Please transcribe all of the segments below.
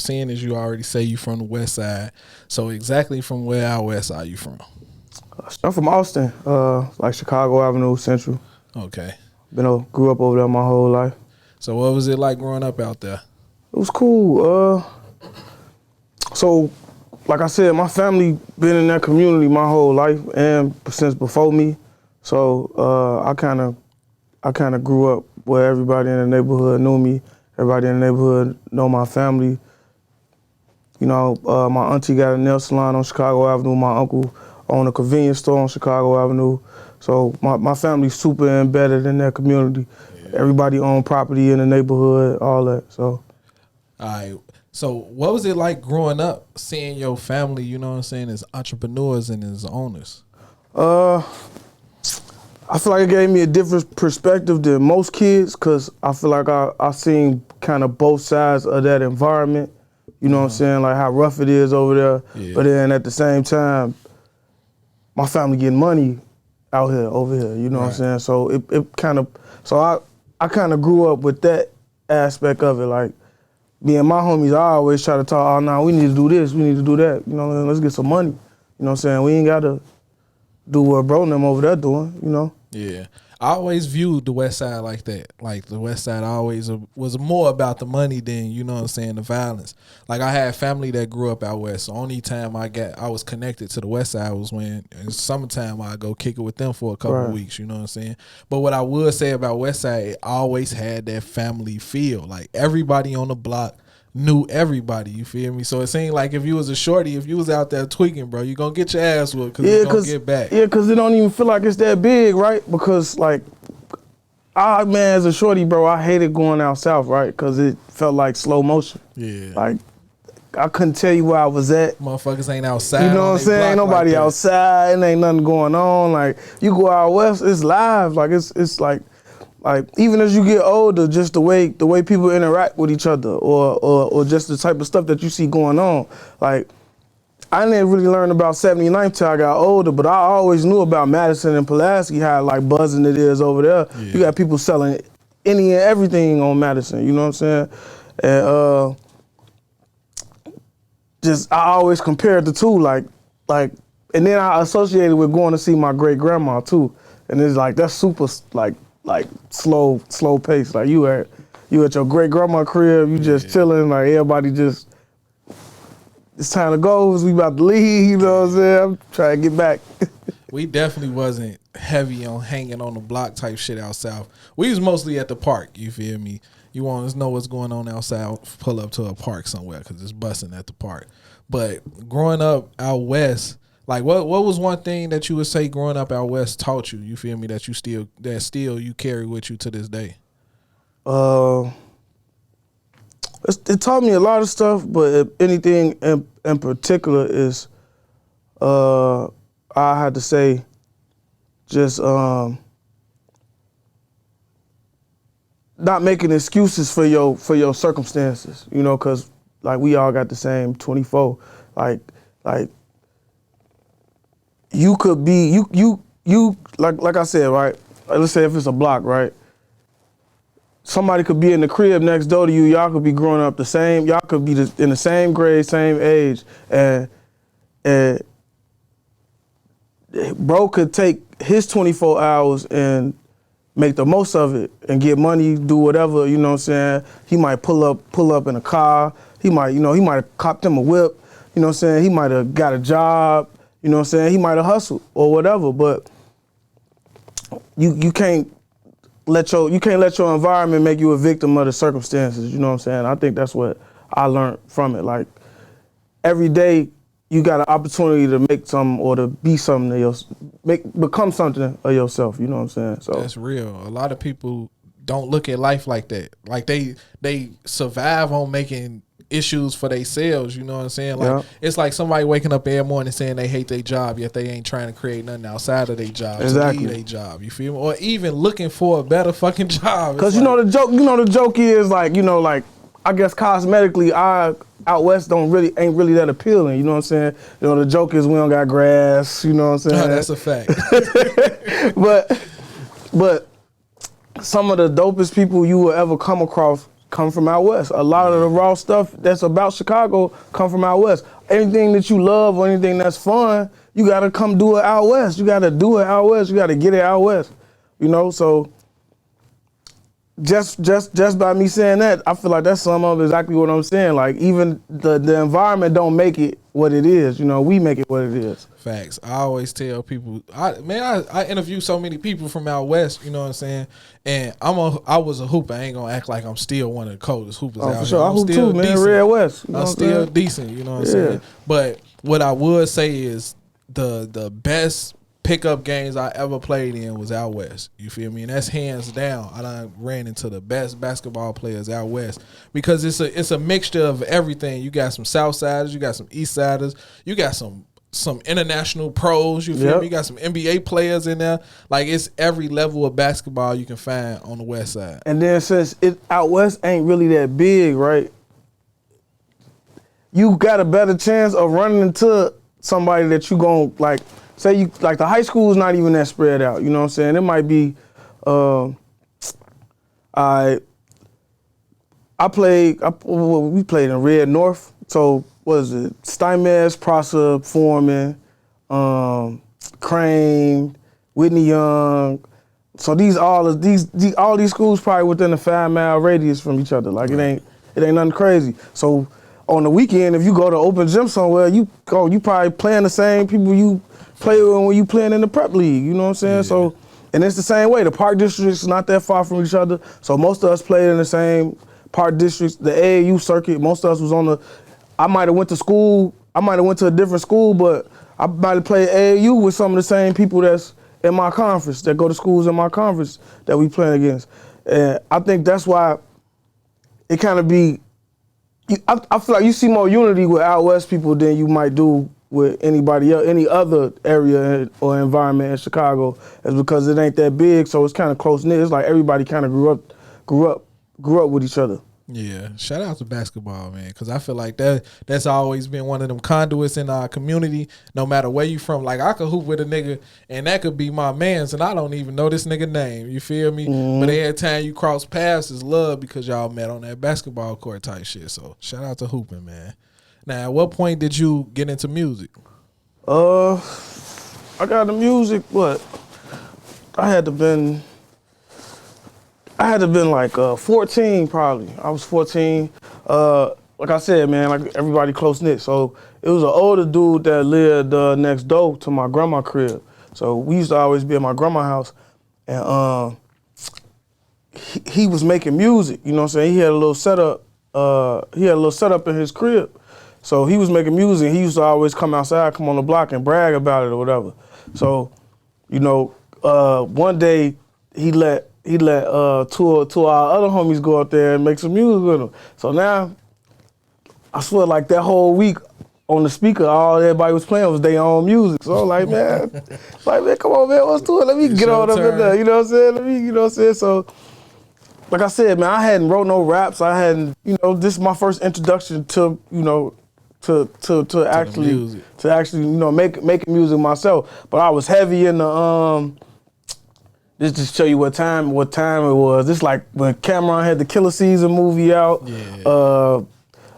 seeing as you already say you from the West Side, so exactly from where out west are you from? I'm from Austin, like Chicago Avenue, Central. Okay. Grew up over there my whole life. So what was it like growing up out there? It was cool. So, like I said, my family been in that community my whole life and since before me. So I kind of grew up where everybody in the neighborhood knew me. Everybody in the neighborhood know my family. You know, my auntie got a nail salon on Chicago Avenue. My uncle owned a convenience store on Chicago Avenue. So my family's super embedded in that community. Yeah. Everybody owned property in the neighborhood, all that. So. All right. So what was it like growing up, seeing your family, you know what I'm saying, as entrepreneurs and as owners? I feel like it gave me a different perspective than most kids because I feel like I seen kind of both sides of that environment. You know what I'm saying? Like how rough it is over there. Yeah. But then at the same time, my family getting money out here, over here. You know what I'm saying? So it kind of, so I kind of grew up with that aspect of it. Like, me and my homies, I always try to talk, oh, nah, we need to do this, we need to do that. You know, let's get some money. You know what I'm saying? We ain't got to do what bro and them over there doing, you know? Yeah. I always viewed the West Side like that. Like, the West Side always was more about the money than, you know what I'm saying, the violence. Like, I had family that grew up out West. The only time I was connected to the West Side was when in summertime I go kick it with them for a couple of weeks, you know what I'm saying? But what I would say about West Side, it always had that family feel. Like, everybody on the block knew everybody, you feel me? So it seemed like if you was a shorty, if you was out there tweaking, bro, you gonna get your ass whooped because you gonna get back. Yeah, because it don't even feel like it's that big, right? Because, like, man, as a shorty, bro, I hated going out south, right? Because it felt like slow motion. Yeah. Like, I couldn't tell you where I was at. Motherfuckers ain't outside. You know what I'm saying? Ain't nobody like outside, and ain't nothing going on. Like, you go out west, it's live. Like, it's like even as you get older, just the way people interact with each other, or just the type of stuff that you see going on. Like, I didn't really learn about 79th till I got older, but I always knew about Madison and Pulaski, how like buzzing it is over there. Yeah. You got people selling any and everything on Madison. You know what I'm saying? And just I always compared the two, like, and then I associated with going to see my great grandma too, and it's like that's super like slow pace. Like you at your great grandma crib, you just chilling, like everybody just, it's time to go, we about to leave, you know what I'm saying? I'm trying to get back. We definitely wasn't heavy on hanging on the block type shit out south. We was mostly at the park, you feel me? You want to know what's going on outside, pull up to a park somewhere because it's busting at the park. But growing up out west, like what was one thing that you would say growing up out west taught you? You feel me? That still you carry with you to this day. It taught me a lot of stuff, but if anything in particular is, I had to say, just not making excuses for your circumstances. You know, because like we all got the same 24. Like. You could be you like I said, right? Let's say if it's a block, right? Somebody could be in the crib next door to you. Y'all could be growing up the same. Y'all could be in the same grade, same age, and bro could take his 24 hours and make the most of it and get money, do whatever. You know what I'm saying? He might pull up in a car. He might have copped him a whip. You know what I'm saying? He might have got a job. You know what I'm saying? He might have hustled or whatever, but you can't let your environment make you a victim of the circumstances. You know what I'm saying? I think that's what I learned from it. Like every day you got an opportunity to make something or to be something become something of yourself. You know what I'm saying? So that's real. A lot of people don't look at life like that. Like they survive on making issues for themselves, you know what I'm saying? Like it's like somebody waking up every morning saying they hate their job, yet they ain't trying to create nothing outside of their job to leave their job. You feel me? Or even looking for a better fucking job. Because the joke is like I guess cosmetically out west ain't really that appealing. You know what I'm saying? You know the joke is we don't got grass. You know what I'm saying? That's a fact. but some of the dopest people you will ever come across come from out west. A lot of the raw stuff that's about Chicago come from out west. Anything that you love or anything that's fun, you gotta come do it out west. You gotta do it out west. You gotta get it out west. You know, so just by me saying that, I feel like that's some of exactly what I'm saying. Like even the environment don't make it what it is. You know, we make it what it is. Facts. I always tell people, I interview so many people from out west. You know what I'm saying? And I was a hooper. I ain't gonna act like I'm still one of the coldest hoopers out for sure. here. I hoop too, man. Red West. I'm still decent. You know what I'm saying? But what I would say is the best pickup games I ever played in was out west. You feel me? And that's hands down. I done ran into the best basketball players out west because it's a mixture of everything. You got some South Siders, you got some East Siders, you got some international pros. You feel me? You got some NBA players in there. Like it's every level of basketball you can find on the west side. And then since it out west ain't really that big, right? You got a better chance of running into somebody that you gon' like. Say you like the high school is not even that spread out. You know what I'm saying? It might be. We played in Red North. So what is it? Steinmetz, Prosser, Foreman, Crane, Whitney Young. So all these schools probably within a 5-mile radius from each other. Like it ain't nothing crazy. So on the weekend, if you go to open gym somewhere, you probably playing the same people you play when you playing in the prep league, you know what I'm saying? Yeah. So, and it's the same way. The park districts not that far from each other, so most of us played in the same park districts. The AAU circuit, most of us was on the. I might have went to a different school, but I might have played AAU with some of the same people that's in my conference, that go to schools in my conference that we playing against. And I think that's why it kind of be. I feel like you see more unity with out west people than you might do with anybody else, any other area or environment in Chicago, is because it ain't that big, so it's kind of close knit. It's like everybody kind of grew up with each other. Yeah, shout out to basketball, man, because I feel like that's always been one of them conduits in our community. No matter where you from, like I could hoop with a nigga, and that could be my man's, and I don't even know this nigga name. You feel me? Mm-hmm. But every time you cross paths is love because y'all met on that basketball court type shit. So shout out to hooping, man. Now, at what point did you get into music? I got into music. I had to been like 14 probably. I was 14. Like I said, man, like everybody close knit. So it was an older dude that lived next door to my grandma crib. So we used to always be at my grandma's house, and he was making music. You know what I'm saying? He had a little setup. In his crib. So he was making music. He used to always come outside, come on the block and brag about it or whatever. So, you know, one day he let two of our other homies go out there and make some music with him. So now, I swear, like that whole week on the speaker, all everybody was playing was their own music. So I'm like, man, come on, man, let's do it. Let me get on up in there. You know what I'm saying? You know what I'm saying? So, like I said, man, I hadn't wrote no raps. I hadn't, this is my first introduction to, to actually, making music myself. But I was heavy in the this just show you what time it was. This like when Cameron had the Killer Season movie out. Yeah.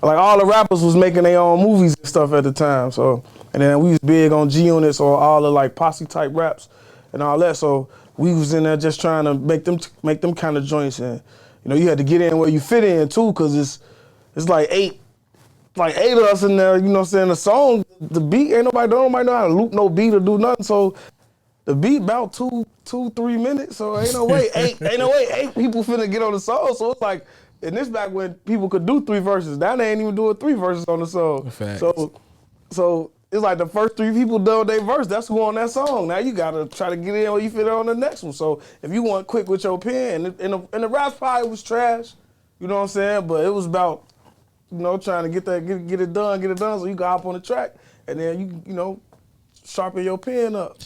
Like all the rappers was making their own movies and stuff at the time. So, and then we was big on G-Units or all the like posse type raps and all that. So we was in there just trying to make them kind of joints, and you had to get in where you fit in too, cause it's like eight of us in there. You know what I'm saying? The song, the beat, don't nobody know how to loop no beat or do nothing. So the beat about 2-3 minutes. So ain't no way eight people finna get on the song. So it's like, and this back when people could do 3 verses. Now they ain't even doing 3 verses on the song. Facts. So it's like the first 3 people done their verse, that's who on that song. Now you gotta try to get in where you fit on the next one. So if you want quick with your pen, and the rap probably was trash, you know what I'm saying? But it was about, trying to get it done so you can hop on the track, and then you sharpen your pen up.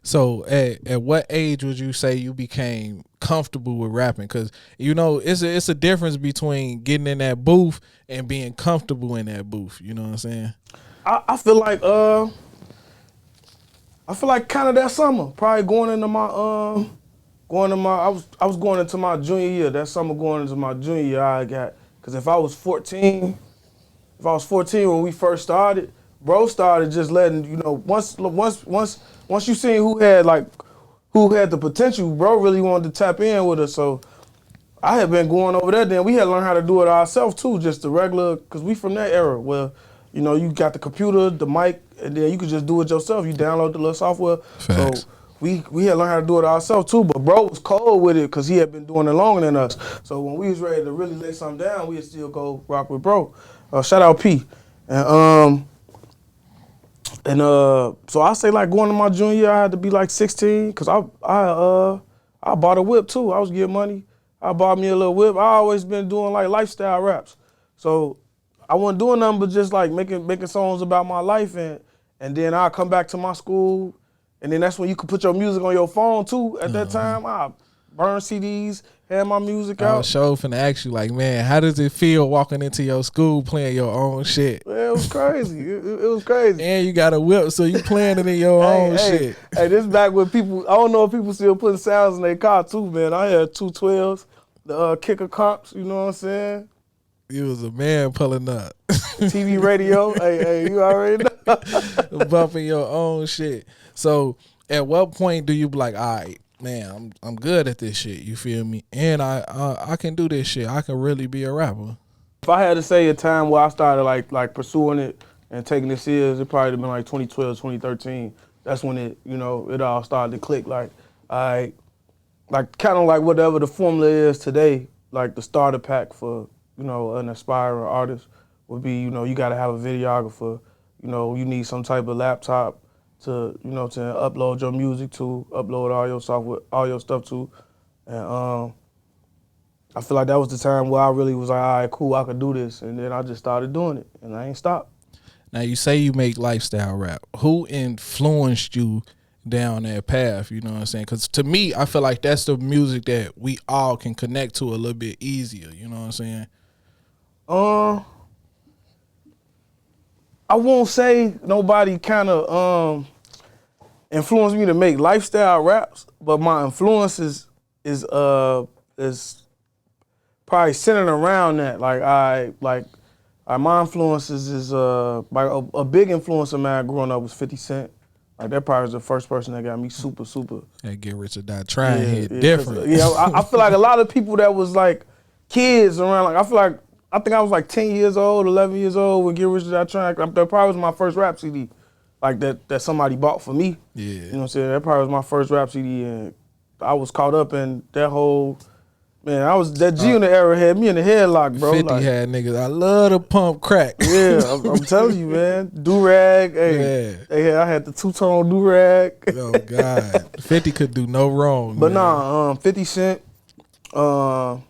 So at what age would you say you became comfortable with rapping? Because it's a difference between getting in that booth and being comfortable in that booth. You know what I'm saying? I feel like kind of that summer, probably going into my I was going into my junior year. That summer going into my junior year, I got Cause if I was 14 when we first started, bro started just letting, you know, once you seen who had the potential, bro really wanted to tap in with us. So I had been going over there, then we had learned how to do it ourselves too, just the regular, cause we from that era where, you know, you got the computer, the mic, and then you could just do it yourself. You download the little software. Facts. So we had learned how to do it ourselves too, but bro was cold with it because he had been doing it longer than us. So when we was ready to really lay something down, we'd still go rock with bro. Shout out P. So I say like going to my junior year, I had to be like 16 because I bought a whip too. I was getting money. I bought me a little whip. I always been doing like lifestyle raps. So I wasn't doing nothing but just like making songs about my life, and then I'll come back to my school, and then that's when you could put your music on your phone too. At that time, I burn CDs, had my music I out. was sure finna ask you, like, man, how does it feel walking into your school playing your own shit? Man, it was crazy. it was crazy. And you got a whip, so you playing it in your own shit. Hey, this back when people, I don't know if people still putting sounds in their car too, man. I had 212s, the kicker comps, you know what I'm saying? You was a man pulling up. TV radio, hey, you already know. Bumping your own shit. So at what point do you be like, all right, man, I'm good at this shit, you feel me? And I can do this shit. I can really be a rapper. If I had to say a time where I started like pursuing it and taking it serious, it probably been like 2012, 2013. That's when it all started to click. Like kind of like whatever the formula is today, like the starter pack for, an aspiring artist would be, you gotta have a videographer, you need some type of laptop to upload your music to, upload all your software, all your stuff to. And I feel like that was the time where I really was like, all right, cool, I could do this. And then I just started doing it, and I ain't stopped. Now, you say you make lifestyle rap. Who influenced you down that path, you know what I'm saying? Because to me, I feel like that's the music that we all can connect to a little bit easier, you know what I'm saying? I won't say nobody kind of influenced me to make lifestyle raps, but my influence is probably centered around that. My influences is a big influence of mine growing up was 50 Cent. Like that probably was the first person that got me super. That Get Rich or Die Trying hit different. Yeah, I feel like a lot of people that was like kids around, like I think I was like 10 years old, 11 years old when Get Rich or Die Trying. That probably was my first rap CD, like that somebody bought for me. Yeah. You know what I'm saying? That probably was my first rap CD, and I was caught up in that whole. Man, that G in the era had me in the headlock, bro. 50 had niggas. I love to pump crack. Yeah, I'm telling you, man. Do-rag. Hey, I had the two-tone do-rag. Oh, God. 50 could do no wrong. But man. 50 Cent, after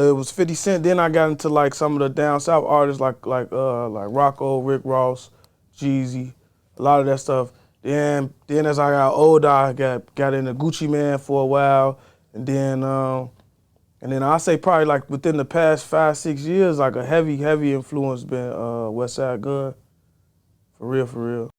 it was 50 Cent, then I got into like some of the down south artists like Rocco, Rick Ross, Jeezy, a lot of that stuff. Then as I got older, I got into Gucci Man for a while, and then I say probably like within the past 5-6 years, like a heavy influence been West Side Gun. For real.